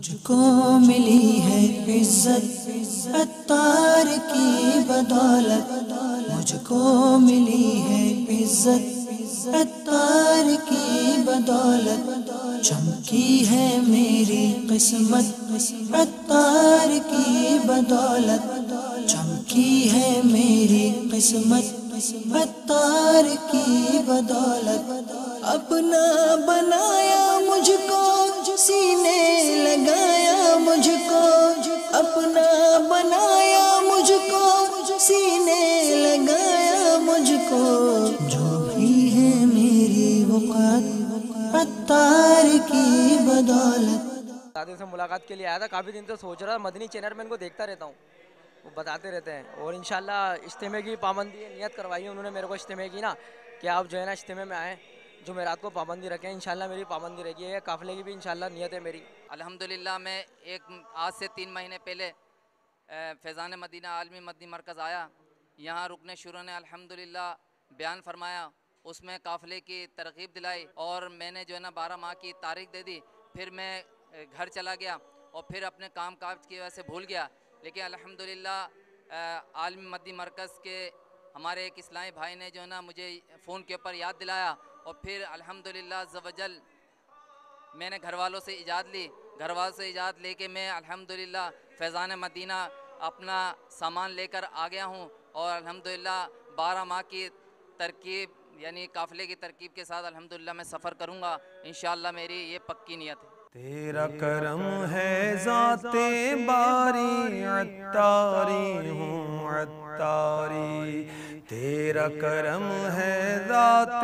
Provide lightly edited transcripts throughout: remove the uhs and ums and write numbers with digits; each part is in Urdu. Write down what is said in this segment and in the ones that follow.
مجھ کو ملی ہے عزت عطار کی بدولت، مجھ کو ملی ہے عزت عطار کی بدولت، چمکی ہے میری قسمت عطار کی بدولت، چمکی ہے میری قسمت عطار کی بدولت، اپنا بنایا مجھ کو سینے لگایا مجھ کو، اپنا بنایا مجھ کو سینے لگایا مجھ کو، جو بھی ہے میری وقت عطار کی بدولت۔ دادے سے ملاقات کے لیے آیا تھا، کافی دن سے سوچ رہا، مدنی چینل میں ان کو دیکھتا رہتا ہوں، وہ بتاتے رہتے ہیں، اور انشاءاللہ اجتماع کی پابندی نیت کروائی ہے انہوں نے میرے کو اجتماع کی نا، کہ آپ جو ہے نا اجتماع میں آئیں، جمعرات کو پابندی رکھیں، انشاءاللہ میری پابندی رہے گی، قافلے کی بھی انشاءاللہ نیت ہے میری۔ الحمدللہ میں آج سے 3 مہینے پہلے فیضان مدینہ عالمی مدنی مرکز آیا، یہاں رکن شورا نے الحمدللہ بیان فرمایا، اس میں قافلے کی ترغیب دلائی، اور میں نے جو ہے نا 12 ماہ کی تاریخ دے دی، پھر میں گھر چلا گیا اور پھر اپنے کام کاج کی وجہ سے بھول گیا، لیکن الحمدللہ عالمی مدنی مرکز کے ہمارے ایک اسلامی بھائی نے جو ہے نا مجھے فون کے اوپر یاد دلایا، اور پھر الحمدللہ عز و جل میں نے گھر والوں سے اجازت لی، گھر والوں سے اجازت لے کے میں الحمدللہ فیضان مدینہ اپنا سامان لے کر آ گیا ہوں، اور الحمدللہ 12 ماہ کی ترکیب یعنی قافلے کی ترکیب کے ساتھ الحمدللہ میں سفر کروں گا، انشاءاللہ میری یہ پکی نیت ہے۔ تیرا کرم ہے ذات باری عطاری ہوں عطاری، تیرا کرم ہے ذات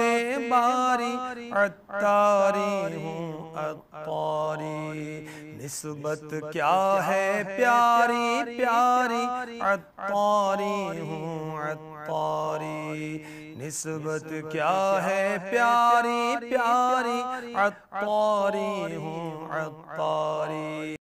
باری عطاری ہوں عطاری، نسبت کیا ہے پیاری پیاری عطاری ہوں عطاری، نسبت کیا ہے پیاری پیاری عطاری ہوں عطاری۔